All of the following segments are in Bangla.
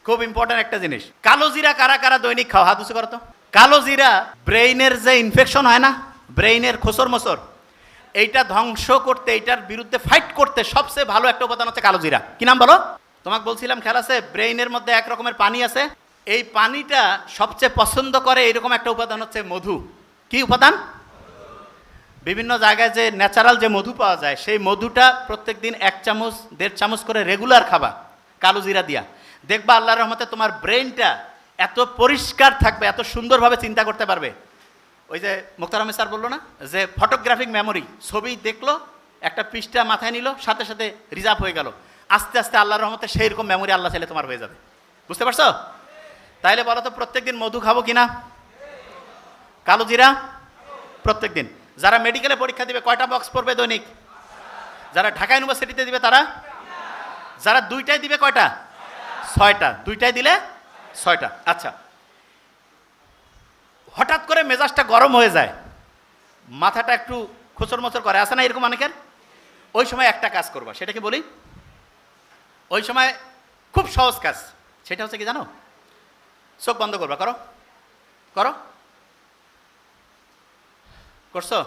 খুব ইম্পর্টেন্ট একটা জিনিস। কালো জিরা কারা কারা দৈনিক খাও? হাত উঁচু করো তো। কালো জিরা ব্রেইনের যে ইনফেকশন হয় না, ব্রেইনের খোসর মোসর, এইটা ধ্বংস করতে, এইটার বিরুদ্ধে ফাইট করতে সবচেয়ে ভালো একটা উপাদান হচ্ছে কালো জিরা। কি নাম বলো? তোমাকে বলছিলাম খেয়াল আছে, ব্রেইনের মধ্যে এক রকমের পানি আছে, এই পানিটা সবচেয়ে পছন্দ করে এরকম একটা উপাদান হচ্ছে মধু। কি উপাদান? বিভিন্ন জায়গায় যে ন্যাচারাল যে মধু পাওয়া যায়, সেই মধুটা প্রত্যেক দিন 1 চামচ 1.5 চামচ করে রেগুলার খাবা কালো জিরা দিয়া। দেখবা আল্লাহর রহমতে তোমার ব্রেইনটা এত পরিষ্কার থাকবে, এত সুন্দরভাবে চিন্তা করতে পারবে। ওই যে মুক্তার আহমেদ স্যার বললো না যে ফটোগ্রাফিক মেমোরি, ছবি দেখলো, একটা পৃষ্ঠা মাথায় নিল, সাথে সাথে রিজার্ভ হয়ে গেল। আস্তে আস্তে আল্লাহর রহমতে সেই রকম মেমোরি আল্লাহ চাইলে তোমার হয়ে যাবে। বুঝতে পারছো? তাইলে বলো তো প্রত্যেকদিন মধু খাবো কিনা? কালো জিরা প্রত্যেক দিন। যারা মেডিকেলে পরীক্ষা দিবে কয়টা বক্স পড়বে দৈনিক? যারা ঢাকা ইউনিভার্সিটিতে দিবে তারা? যারা 2টায় দিবে কয়টা? 6টা। 2টায় দিলে 6টা। আচ্ছা, হঠাৎ করে মেজাজটা গরম হয়ে যায়, মাথাটা একটু খোঁচর মোচর করে, আসে না এরকম অনেকের? ওই সময় একটা কাজ করবা, সেটা কি বলি? ওই সময় খুব সহজ কাজ, সেটা হচ্ছে কি জানো? চোখ বন্ধ করবা। করো করো, করছো?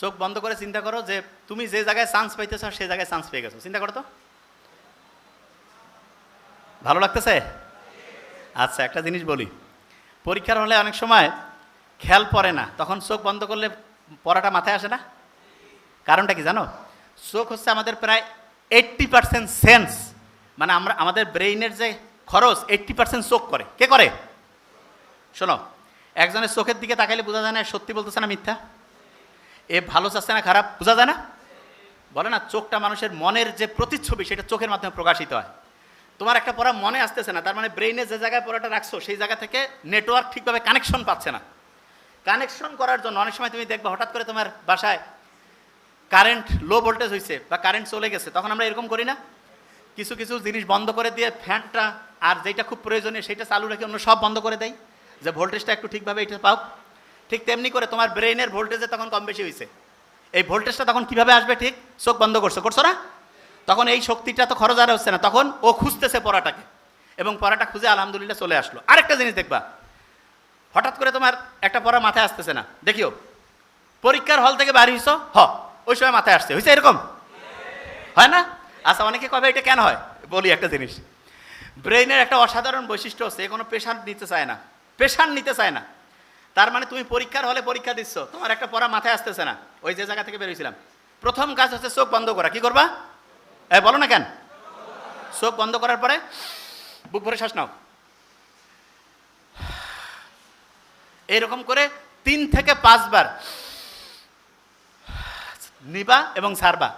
চোখ বন্ধ করে চিন্তা করো যে তুমি যে জায়গায় চান্স পাইতেছ সেই জায়গায় চান্স পেয়ে গেছো। চিন্তা করো তো, ভালো লাগতেছে? আচ্ছা, একটা জিনিস বলি, পরীক্ষার হলে অনেক সময় খেয়াল পড়ে না, তখন চোখ বন্ধ করলে পড়াটা মাথায় আসে না। কারণটা কি জানো? চোখ হচ্ছে আমাদের প্রায় 80% সেন্স, মানে আমরা আমাদের ব্রেইনের যে খরচ 80% চোখ করে। কে করে? শোনো, একজনের চোখের দিকে তাকাইলে বোঝা যায় না সত্যি বলতেছে না মিথ্যা, এ ভালো চাচ্ছে না খারাপ, বোঝা যায় না? বলে না চোখটা মানুষের মনের যে প্রতিচ্ছবি, সেটা চোখের মাধ্যমে প্রকাশিত হয়। তোমার একটা পড়া মনে আসতেছে না, তার মানে ব্রেইনে যে জায়গায় পড়াটা রাখছো সেই জায়গা থেকে নেটওয়ার্ক ঠিকভাবে কানেকশন পাচ্ছে না। কানেকশন করার জন্য অনেক সময় তুমি দেখবে হঠাৎ করে তোমার বাসায় কারেন্ট লো ভোল্টেজ হয়েছে বা কারেন্ট চলে গেছে, তখন আমরা এরকম করি না, কিছু কিছু জিনিস বন্ধ করে দিয়ে ফ্যানটা আর যেটা খুব প্রয়োজনীয় সেটা চালু রেখে অন্য সব বন্ধ করে দেয়, যে ভোল্টেজটা একটু ঠিকভাবে এটা পাও। ঠিক তেমনি করে তোমার ব্রেইনের ভোল্টেজে তখন কম বেশি হয়েছে, এই ভোল্টেজটা তখন কিভাবে আসবে? ঠিক চোখ বন্ধ করছো না, তখন এই শক্তিটা তো খরচ আর হচ্ছে না, তখন ও খুঁজতেছে পড়াটাকে, এবং পড়াটা খুঁজে আলহামদুলিল্লাহ চলে আসলো। আরেকটা জিনিস দেখবা, হঠাৎ করে তোমার একটা পড়া মাথায় আসতেছে না, দেখিও পরীক্ষার হল থেকে বাড়ি হইছো, ওই সময় মাথায় আসছে, হয়েছে এরকম হয় না? আচ্ছা, অনেকে কবে এটা কেন হয় বলি একটা জিনিস, ব্রেইনের একটা অসাধারণ বৈশিষ্ট্য হচ্ছে কোনো প্রেশার নিতে চায় না, প্রেশার নিতে চায় না। তার মানে তুমি পরীক্ষার হলে পরীক্ষা দিচ্ছ, তোমার একটা পড়া মাথায় আসতেছে না, ওই যে জায়গা থেকে বেরিয়েছিলাম, প্রথম কাজ হচ্ছে চোখ বন্ধ করা। কি করবা? বলো না কেন? চোখ বন্ধ করার পরে বুক ভরে শ্বাস নাও, এরকম করে 3 থেকে 5 বার নিবা এবং ছাড়বা।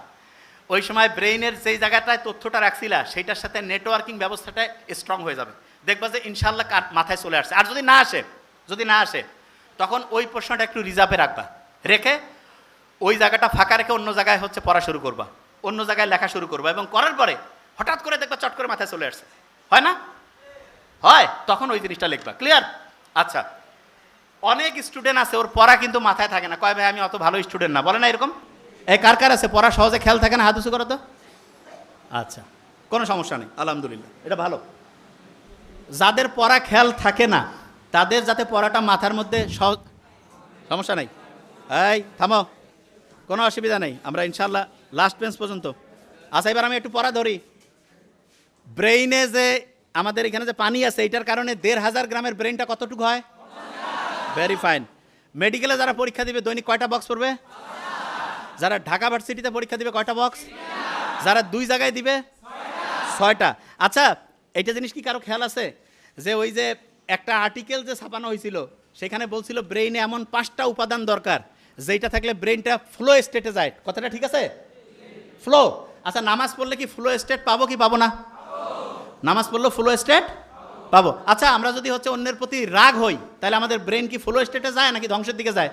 ওই সময় ব্রেইনের যেই জায়গাটায় তথ্যটা রাখছিলা সেইটার সাথে নেটওয়ার্কিং ব্যবস্থাটা স্ট্রং হয়ে যাবে, দেখবা যে ইনশাল্লাহ মাথায় চলে আসছে। আর যদি না আসে তখন ওই প্রশ্নটা একটু রিজার্ভে রাখবা, রেখে ওই জায়গাটা ফাঁকা রেখে অন্য জায়গায় হচ্ছে পড়া শুরু করবা, অন্য জায়গায় লেখা শুরু করবা, এবং করার পরে হঠাৎ করে দেখবা চট করে মাথায় চলে আসছে, হয় না? হয়, তখন ওই জিনিসটা লিখবা। ক্লিয়ার? আচ্ছা, অনেক স্টুডেন্ট আছে ওর পড়া কিন্তু মাথায় থাকে না, কয় ভাই আমি অত ভালো স্টুডেন্ট না, বলে না এরকম? কার কার আছে পড়া সহজে খেয়াল থাকে না? হাত উঁচু করো তো। আচ্ছা, কোনো সমস্যা নেই, আলহামদুলিল্লাহ, এটা ভালো। যাদের পড়া খেয়াল থাকে না তাদের যাতে পড়াটা মাথার মধ্যে সমস্যা নেই, থামো, কোনো অসুবিধা নেই, আমরা ইনশাল্লাহ লাস্ট বেঞ্চ পর্যন্ত। আচ্ছা, এবার আমি একটু পড়া ধরি। ব্রেইনে যে আমাদের এখানে যে পানি আছে, এইটার কারণে 1500 গ্রামের ব্রেইনটা কতটুকু হয়? Very fine. মেডিকেলে যারা পরীক্ষা দিবে দৈনিক কয়টা বক্স পড়বে? যারা ঢাকা ভার্সিটিতে পরীক্ষা দিবে কয়টা বক্স? যারা 2 জায়গায় দিবে 6টা। আচ্ছা, এইটা জিনিস কি কারো খেয়াল আছে যে ওই যে একটা আর্টিকেল যে ছাপানো হয়েছিল সেখানে বলছিল ব্রেইনে এমন 5টা উপাদান দরকার যেটা থাকলে ব্রেইনটা ফ্লো স্টেটে যায়, কথাটা ঠিক আছে? ফ্লো। আচ্ছা, নামাজ পড়লে কি ফ্লো স্টেট পাবো কি পাবো না? নামাজ পড়লে ফ্লো স্টেট পাবো। আচ্ছা, আমরা যদি হচ্ছে অন্যের প্রতি রাগ হই তাহলে আমাদের ব্রেন কি ফ্লো স্টেটে যায় নাকি ধ্বংসের দিকে যায়?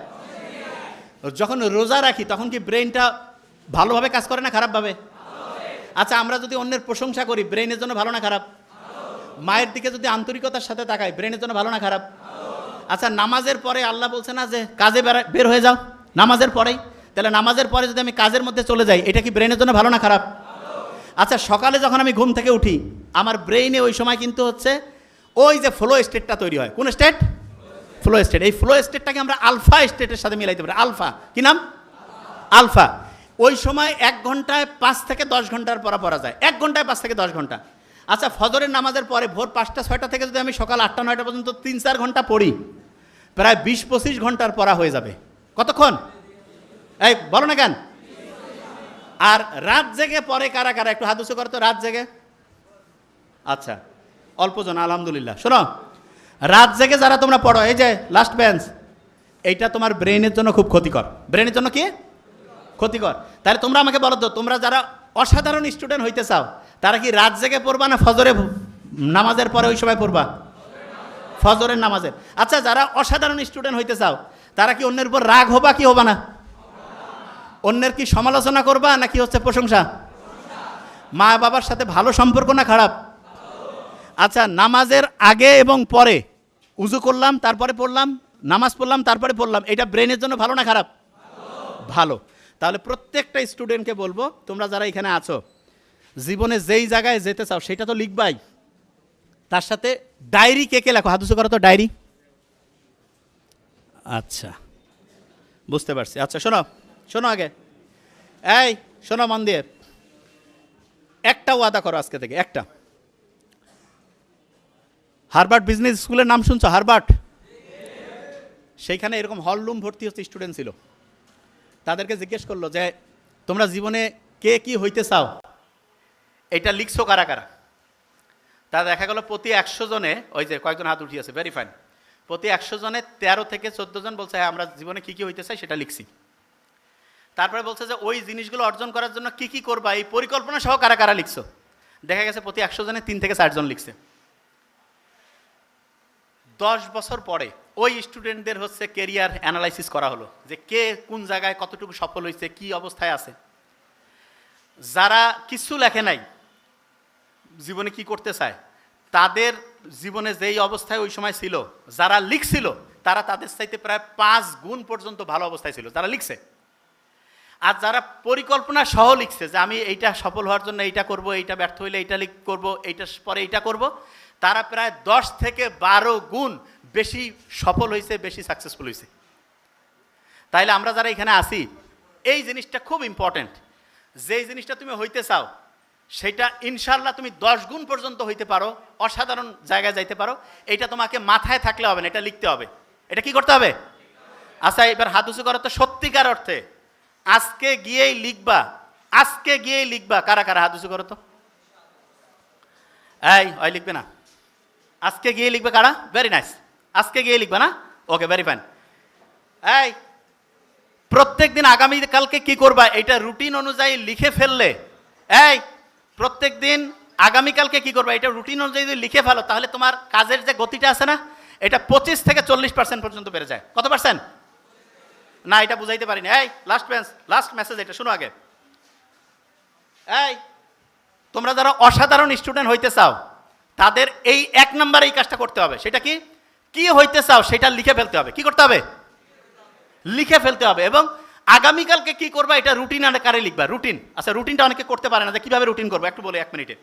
যখন রোজা রাখি তখন কি ব্রেনটা ভালোভাবে কাজ করে না খারাপভাবে? আচ্ছা, আমরা যদি অন্যের প্রশংসা করি ব্রেনের জন্য ভালো না খারাপ? মায়ের দিকে যদি আন্তরিকতার সাথে তাকাই ব্রেনের জন্য ভালো না খারাপ? আচ্ছা, নামাজের পরে আল্লাহ বলছে না যে কাজে বের হয়ে যাও নামাজের পরেই, তাহলে নামাজের পরে যদি আমি কাজের মধ্যে চলে যাই এটা কি ব্রেনের জন্য ভালো না খারাপ? আচ্ছা, সকালে যখন আমি ঘুম থেকে উঠি আমার ব্রেইনে ওই সময় কিন্তু হচ্ছে ওই যে ফ্লো স্টেটটা তৈরি হয়। কোন স্টেট? Flow state. এই ফ্লো স্টেটটাকে আমরা আলফা স্টেটের সাথে মিলাইতে পারি। আলফা কি নাম? আলফা। ওই সময় 1 ঘন্টায় 5 থেকে 10 ঘন্টার পড়া যায়। 1 ঘন্টায় 5 থেকে 10 ঘন্টা। আচ্ছা, ফজরের নামাজের পরে ভোর 5টা-6টা থেকে যদি আমি সকাল 8টা-9টা পর্যন্ত 3-4 ঘন্টা পড়ি, প্রায় 20-25 ঘন্টার পড়া হয়ে যাবে। কতক্ষণ? এই বলো না কেন? আর রাত জেগে পরে কারা কারা? একটু হাত উঁচু করো তো। রাত জেগে? আচ্ছা, অল্পজন, আলহামদুলিল্লাহ। শোনো, রাত জেগে যারা তোমরা পড়ো, এই যে লাস্ট বেঞ্চ, এইটা তোমার ব্রেনের জন্য খুব ক্ষতিকর। ব্রেনের জন্য কি ক্ষতিকর? তাহলে তোমরা আমাকে বলো তো, তোমরা যারা অসাধারণ স্টুডেন্ট হইতে চাও তারা কি রাত জেগে পড়বা না ফজরে নামাজের পরে ওই সময় পড়বা? ফজরের নামাজের। আচ্ছা, যারা অসাধারণ স্টুডেন্ট হইতে চাও তারা কি অন্যের উপর রাগ হবা কি হবা না? অন্যের কি সমালোচনা করবা নাকি হচ্ছে প্রশংসা? মা বাবার সাথে ভালো সম্পর্ক না খারাপ? আচ্ছা, নামাজের আগে এবং পরে উজু করলাম তারপরে পড়লাম, নামাজ পড়লাম তারপরে পড়লাম, এটা ব্রেনের জন্য ভালো না খারাপ? ভালো। তাহলে প্রত্যেকটা স্টুডেন্টকে বলবো, তোমরা যারা এখানে আছো জীবনে যেই জায়গায় যেতে চাও সেটা তো লিখবাই, তার সাথে ডায়েরি কে কে লেখো? হাত উঁচু করো তো। ডায়েরি? আচ্ছা, বুঝতে পারছি। আচ্ছা, শোনো শোনো আগে, এই শোনো মন দিয়ে, একটা ওয়াদা করো আজকে থেকে, একটা। হার্ভার্ড বিজনেস স্কুলের নাম শুনছো? হার্ভার্ড। সেইখানে এরকম হলরুম ভর্তি হচ্ছে স্টুডেন্ট ছিল। তাদেরকে জিজ্ঞেস করলো যে তোমরা জীবনে কে কি হইতে চাও, এটা লিখছো কারা কারা? তা দেখা গেল প্রতি 100 জনে, ওই যে কয়েকজন হাত উঠিয়েছে, ভেরি ফাইন, প্রতি 100 জনে 13 থেকে 14 জন বলছে হ্যাঁ আমরা জীবনে কী কী হইতে চাই সেটা লিখছি। তারপরে বলছে যে ওই জিনিসগুলো অর্জন করার জন্য কী কী করবা এই পরিকল্পনা সহ কারা কারা লিখছো। দেখা গেছে প্রতি 100 জনে 3 থেকে 4 জন লিখছে। 10 বছর পরে ওই স্টুডেন্টদের হচ্ছে কেরিয়ার অ্যানালাইসিস করা হলো যে কে কোন জায়গায় কতটুকু সফল হয়েছে, কি অবস্থায় আছে। যারা কিছু লেখে নাই, জীবনে কি করতে চায়, তাদের জীবনে যেই অবস্থায় ওই সময় ছিল, যারা লিখছিল তারা তাদের চাইতে প্রায় 5 গুণ পর্যন্ত ভালো অবস্থায় ছিল যারা লিখছে। আর যারা পরিকল্পনা সহ লিখছে যে আমি এইটা সফল হওয়ার জন্য এইটা করব, এইটা ব্যর্থ হইলে এইটা করব, এইটার পরে এইটা করব, তারা প্রায় 10 থেকে 12 গুণ বেশি সফল হয়েছে, বেশি সাকসেসফুল হয়েছে। তাইলে আমরা যারা এখানে আসি, এই জিনিসটা খুব ইম্পর্টেন্ট। যেই জিনিসটা তুমি হইতে চাও সেটা ইনশাল্লাহ তুমি 10 গুণ পর্যন্ত হইতে পারো, অসাধারণ জায়গায় যাইতে পারো। এইটা তোমাকে মাথায় থাকলে হবে না, এটা লিখতে হবে। এটা কি করতে হবে? আচ্ছা, এবার হাত উঁচু করো তো সত্যিকার অর্থে আজকে গিয়েই লিখবা, আজকে গিয়েই লিখবা। কারা কারা হাত উঁচু করো তো। এই ওই লিখবে না, আজকে গিয়ে লিখবে কারা? ভেরি নাইস, আজকে গিয়ে লিখবা না? ওকে, ভেরি ফাইন। এই প্রত্যেক দিন আগামীকালকে কি করবা এটা রুটিন অনুযায়ী লিখে ফেললে, এই প্রত্যেক দিন আগামীকালকে কি করবা এটা রুটিন অনুযায়ী যদি লিখে ফেলো, তাহলে তোমার কাজের যে গতিটা আছে না, এটা 25 থেকে 40% পর্যন্ত বেড়ে যায়। কত পার্সেন্ট? না, এটা বুঝাইতে পারিনি। এই লাস্ট মেসেজ, এটা শোনো আগে। এই তোমরা যারা অসাধারণ স্টুডেন্ট হইতে চাও তাদের এই 1 নম্বরে এই কাজটা করতে হবে। সেটা কি? কি হইতে চাও সেটা লিখে ফেলতে হবে। কি করতে হবে? লিখে ফেলতে হবে। এবং আগামীকালকে কি করবা এটা রুটিন আকারে লিখবা। রুটিন। আচ্ছা, রুটিনটা অনেকে করতে পারে না, যে কীভাবে রুটিন করবো একটু বলে 1 মিনিটে।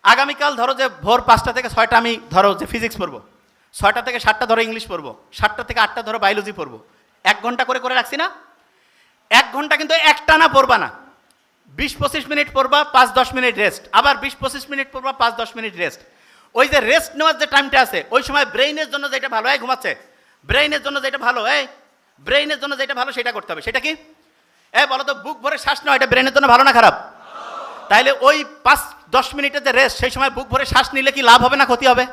আগামীকাল ধরো যে ভোর 5টা থেকে 6টা আমি ধরো যে ফিজিক্স পড়বো, 6টা থেকে 7টা ধরো ইংলিশ পড়বো, 7টা থেকে 8টা ধরো বায়োলজি পড়বো। 1 ঘন্টা করে করে রাখছি না? 1 ঘন্টা কিন্তু একটানা পড়বা না, 20-25 মিনিট পড়বা, 5-10 মিনিট রেস্ট, আবার 20-25 মিনিট পড়বা, 5-10 মিনিট রেস্ট। ওই যে রেস্ট নেওয়ার যে টাইমটা আছে ওই সময় ব্রেইনের জন্য যেটা ভালো, এই ঘুমাচ্ছে, ব্রেইনের জন্য যেটা ভালো, এই ব্রেইনের জন্য যেটা ভালো সেটা করতে হবে। সেটা কি? বলো তো, বুক ভরে শ্বাস নেওয়া, এটা ব্রেনের জন্য ভালো না খারাপ? তাইলে ওই 5-10 মিনিটের যে রেস্ট, সেই সময় বুক ভরে শ্বাস নিলে কি লাভ হবে না ক্ষতি হবে?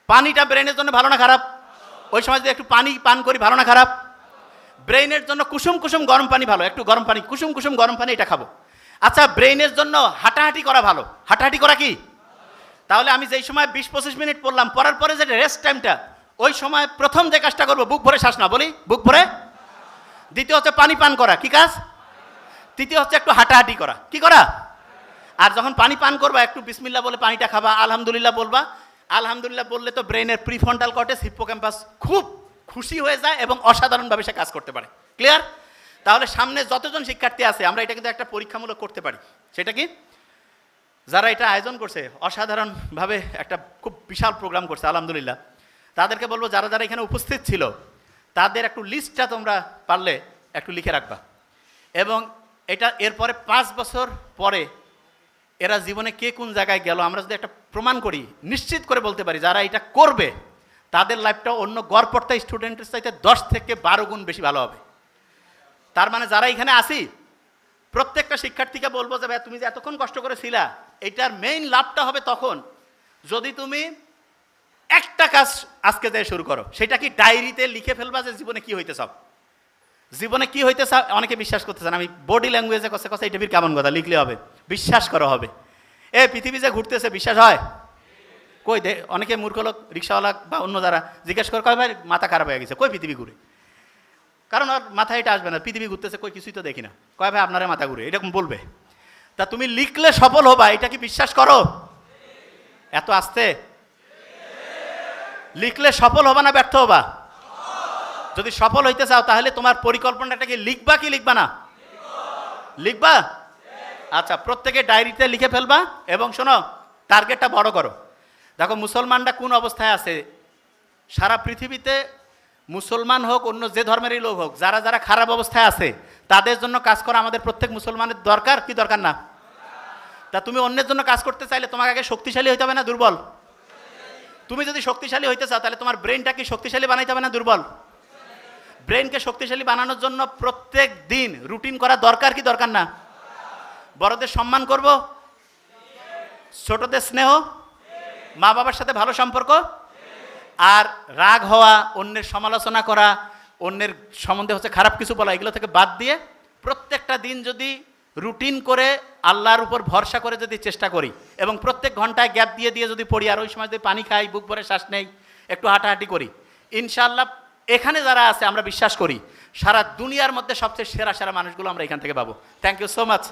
পানিটা ব্রেনের জন্য ভালো না খারাপ? ওই সময় যদি একটু পানি পান করি, ভালো না খারাপ? ব্রেইনের জন্য কুসুম কুসুম গরম পানি ভালো, একটু গরম পানি, কুসুম কুসুম গরম পানি, এটা খাবো। আচ্ছা, ব্রেইনের জন্য হাঁটাহাঁটি করা ভালো। হাঁটাহাঁটি করা কি? তাহলে আমি যেই সময় 20-25 মিনিট পড়লাম, পড়ার পরে যে রেস্ট টাইমটা, ওই সময় প্রথম যে কাজটা করবো বুক ভরে শ্বাস না, বলি বুক ভরে। দ্বিতীয় হচ্ছে পানি পান করা, কি কাজ? তৃতীয় হচ্ছে একটু হাঁটাহাঁটি করা, কি করা? আর যখন পানি পান করবা একটু বিসমিল্লাহ বলে পানিটা খাবা, আলহামদুলিল্লাহ বলবা। আলহামদুলিল্লাহ বললে তো ব্রেনের প্রিফ্রন্টাল কর্টেক্স, হিপ্পোক্যাম্পাস খুব খুশি হয়ে যায় এবং অসাধারণভাবে সে কাজ করতে পারে। ক্লিয়ার? তাহলে সামনে যতজন শিক্ষার্থী আছে আমরা এটা কিন্তু একটা পরীক্ষামূলক করতে পারি। সেটা কি? যারা এটা আয়োজন করছে অসাধারণভাবে একটা খুব বিশাল প্রোগ্রাম করছে আলহামদুলিল্লাহ, তাদেরকে বলবো যারা যারা এখানে উপস্থিত ছিল তাদের একটু লিস্টটা তোমরা পারলে একটু লিখে রাখবা। এবং এটা এরপরে 5 বছর পরে এরা জীবনে কে কোন জায়গায় গেল আমরা যদি একটা প্রমাণ করি, নিশ্চিত করে বলতে পারি যারা এটা করবে তাদের লাইফটা অন্য গড়পড়তা স্টুডেন্টের চাইতে 10 থেকে 12 গুণ বেশি ভালো হবে। তার মানে যারা এখানে আসি প্রত্যেকটা শিক্ষার্থীকে বলবো যে ভাই তুমি যে এতক্ষণ কষ্ট করেছিলা, এটার মেইন লাভটা হবে তখন যদি তুমি একটা কাজ আজকে থেকে শুরু করো। সেটা কি? ডায়েরিতে লিখে ফেলবা যে জীবনে কি হইতে চাও, জীবনে কি হইতে চাও। অনেকে বিশ্বাস করতে চান, আমি বডি ল্যাঙ্গুয়েজে কথা কথা এটা কেমন কথা লিখলে হবে, বিশ্বাস করা হবে। পৃথিবী যে ঘুরতেছে বিশ্বাস হয়? কই দে, অনেকে মূর্খ লোক রিক্সাওয়ালা বা অন্য যারা জিজ্ঞেস করে কয় ভাই মাথা খারাপ হয়ে গেছে, কই পৃথিবী ঘুরে? কারণ আর মাথায় এটা আসবে না, পৃথিবী ঘুরতেছে কই কিছুই তো দেখি না, কয় ভাই আপনারা মাথা ঘুরে, এরকম বলবে। তা তুমি লিখলে সফল হবা, এটা কি বিশ্বাস করো? এত আসতে লিখলে সফল হবা না ব্যর্থ হবা? যদি সফল হইতে চাও তাহলে তোমার পরিকল্পনাটাকে লিখবা কি লিখবা না? লিখবা। আচ্ছা, প্রত্যেকে ডায়েরিতে লিখে ফেলবা এবং শোনো টার্গেটটা বড় করো। দেখো মুসলমানরা কোন অবস্থায় আছে সারা পৃথিবীতে, মুসলমান হোক অন্য যে ধর্মেরই লোক হোক, যারা যারা খারাপ অবস্থায় আছে তাদের জন্য কাজ করা আমাদের প্রত্যেক মুসলমানের দরকার কি দরকার না? তা তুমি অন্যের জন্য কাজ করতে চাইলে তোমাকে আগে শক্তিশালী হইতে হবে না দুর্বল? তুমি যদি শক্তিশালী হইতে চাও তাহলে তোমার ব্রেনটা কি শক্তিশালী বানাইতে হবে না দুর্বল? ব্রেনকে শক্তিশালী বানানোর জন্য প্রত্যেক দিন রুটিন করা দরকার কি দরকার না? বড়দের সম্মান করব, ছোটদের স্নেহ, মা বাবার সাথে ভালো সম্পর্ক, আর রাগ হওয়া, অন্যের সমালোচনা করা, অন্যের সম্বন্ধে হচ্ছে খারাপ কিছু বলা, এগুলো থেকে বাদ দিয়ে প্রত্যেকটা দিন যদি রুটিন করে আল্লাহর উপর ভরসা করে যদি চেষ্টা করি এবং প্রত্যেক ঘন্টায় গ্যাপ দিয়ে দিয়ে যদি পড়ি, আর ওই সময় যদি পানি খাই, বুক ভরে শ্বাস নেই, একটু হাঁটাহাঁটি করি, ইনশাআল্লাহ এখানে যারা আছে আমরা বিশ্বাস করি সারা দুনিয়ার মধ্যে সবচেয়ে সেরা সেরা মানুষগুলো আমরা এখান থেকে পাবো। Thank you so much.